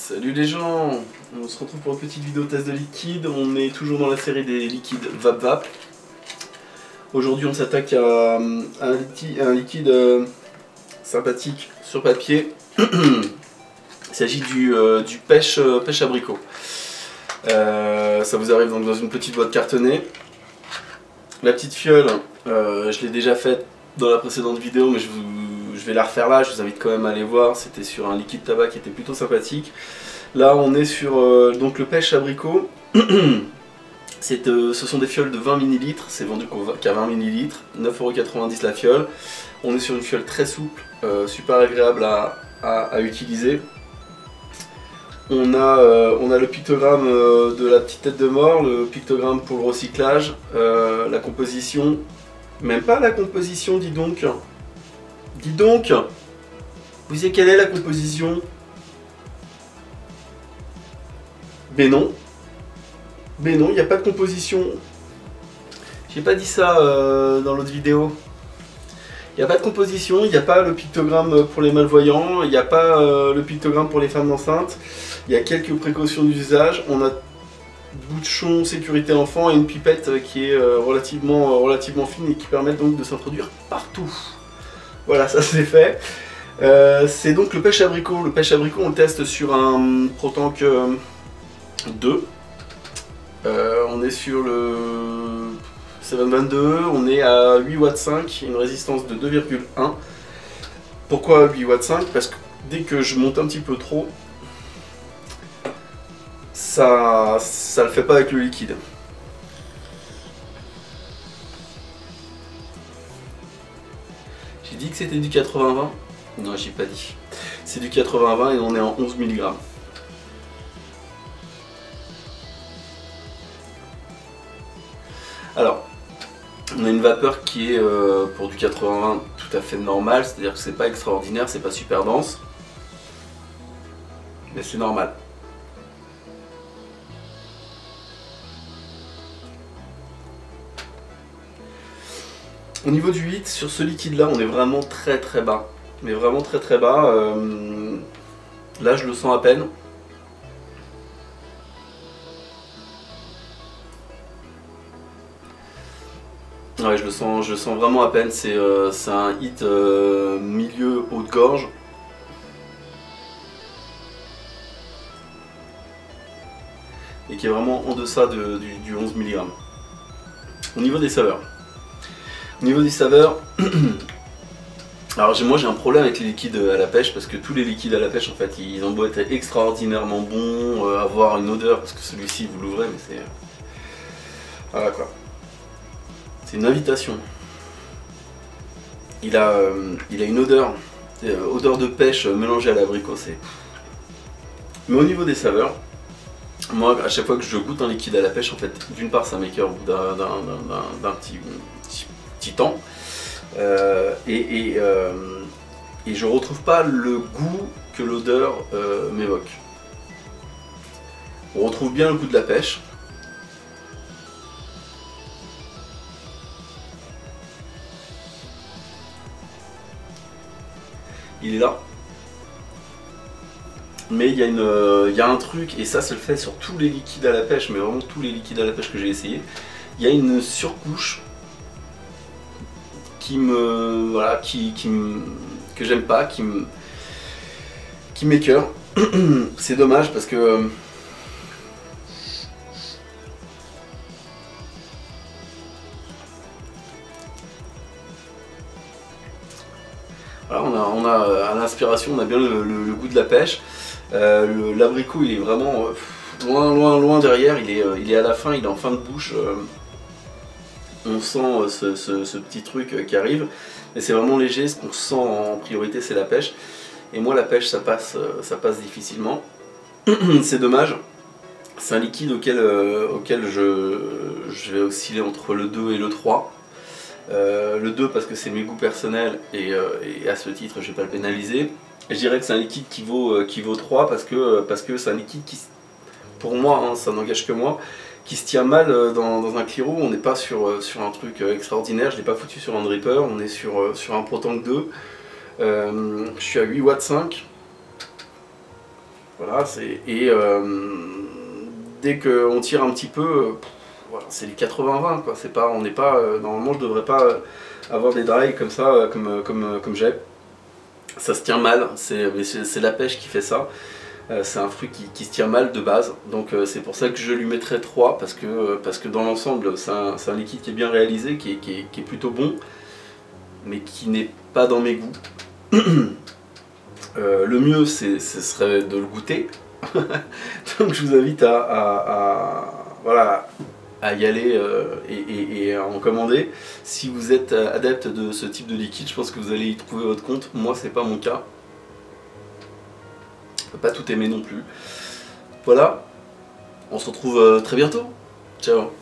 Salut les gens, on se retrouve pour une petite vidéo test de liquide. On est toujours dans la série des liquides VapVap. Aujourd'hui on s'attaque à un liquide sympathique sur papier. Il s'agit du pêche abricot. Ça vous arrive donc dans une petite boîte cartonnée. La petite fiole, je l'ai déjà faite dans la précédente vidéo, mais je vais la refaire là. Je vous invite quand même à aller voir. C'était sur un liquide tabac qui était plutôt sympathique. Là on est sur donc le pêche abricot. Ce sont des fioles de 20 ml, c'est vendu qu'à 20 ml, 9,90 € la fiole. On est sur une fiole très souple, super agréable à utiliser. On a le pictogramme de la petite tête de mort, le pictogramme pour le recyclage, la composition, même pas la composition, dis donc. Dis donc, vous savez quelle est la composition? Ben non, il n'y a pas de composition. J'ai pas dit ça dans l'autre vidéo. Il n'y a pas de composition, il n'y a pas le pictogramme pour les malvoyants, il n'y a pas le pictogramme pour les femmes enceintes. Il y a quelques précautions d'usage. On a bouchon sécurité enfant et une pipette qui est relativement fine et qui permet donc de s'introduire partout. Voilà, ça c'est fait. C'est donc le pêche abricot. Le pêche abricot, on le teste sur un ProTank 2. On est sur le 722, on est à 8,5 W, une résistance de 2,1. Pourquoi 8,5 W? Parce que dès que je monte un petit peu trop, ça le fait pas avec le liquide. J'ai dit que c'était du 80-20? Non, j'ai pas dit. C'est du 80-20 et on est en 11 mg. Alors, on a une vapeur qui est pour du 80-20 tout à fait normale, c'est-à-dire que c'est pas extraordinaire, c'est pas super dense, mais c'est normal. Au niveau du 8, sur ce liquide là, on est vraiment très bas, mais vraiment très bas. Là, je le sens à peine. Ouais, je le sens vraiment à peine. C'est un hit milieu haut de gorge. Et qui est vraiment en deçà du 11 mg. Au niveau des saveurs. Alors moi j'ai un problème avec les liquides à la pêche parce que tous les liquides à la pêche en fait ils ont beau être extraordinairement bons, avoir une odeur, parce que celui-ci vous l'ouvrez mais c'est... Voilà quoi. C'est une invitation. Il a une odeur, odeur de pêche mélangée à l'abricot. Mais au niveau des saveurs, moi à chaque fois que je goûte un liquide à la pêche, en fait, d'une part ça m'écoeure au bout d'un petit temps, et je retrouve pas le goût que l'odeur m'évoque. On retrouve bien le goût de la pêche. Il est là. Mais il y a un truc, et ça se le fait sur tous les liquides à la pêche, mais vraiment tous les liquides à la pêche que j'ai essayé. Il y a une surcouche qui me... Voilà, que j'aime pas, qui m'écoeure. C'est dommage parce que... Voilà, on a à l'inspiration, on a bien le goût de la pêche. L'abricot il est vraiment loin derrière, il est à la fin, il est en fin de bouche. On sent ce petit truc qui arrive, mais c'est vraiment léger. Ce qu'on sent en priorité c'est la pêche. Et moi la pêche ça passe difficilement. C'est dommage. C'est un liquide auquel je vais osciller entre le 2 et le 3. Le 2 parce que c'est mes goûts personnels et à ce titre je vais pas le pénaliser. Et je dirais que c'est un liquide qui vaut 3 parce que c'est un liquide qui, pour moi, hein, ça n'engage que moi, qui se tient mal dans un Cliro. On n'est pas sur un truc extraordinaire, je ne l'ai pas foutu sur un dripper, on est sur un ProTank 2. Je suis à 8,5 W. Voilà, dès qu'on tire un petit peu, voilà, c'est les 80-20 quoi. C'est pas, on n'est pas, normalement je devrais pas avoir des dry comme ça, comme j'ai. Ça se tient mal, mais c'est la pêche qui fait ça. C'est un fruit qui se tient mal de base, donc c'est pour ça que je lui mettrai 3 parce que dans l'ensemble c'est un liquide qui est bien réalisé, qui est plutôt bon, mais qui n'est pas dans mes goûts. Le mieux ce serait de le goûter, donc je vous invite voilà, à y aller et à en commander. Si vous êtes adepte de ce type de liquide, je pense que vous allez y trouver votre compte. Moi c'est pas mon cas. Pas tout aimer non plus. Voilà, on se retrouve très bientôt. Ciao.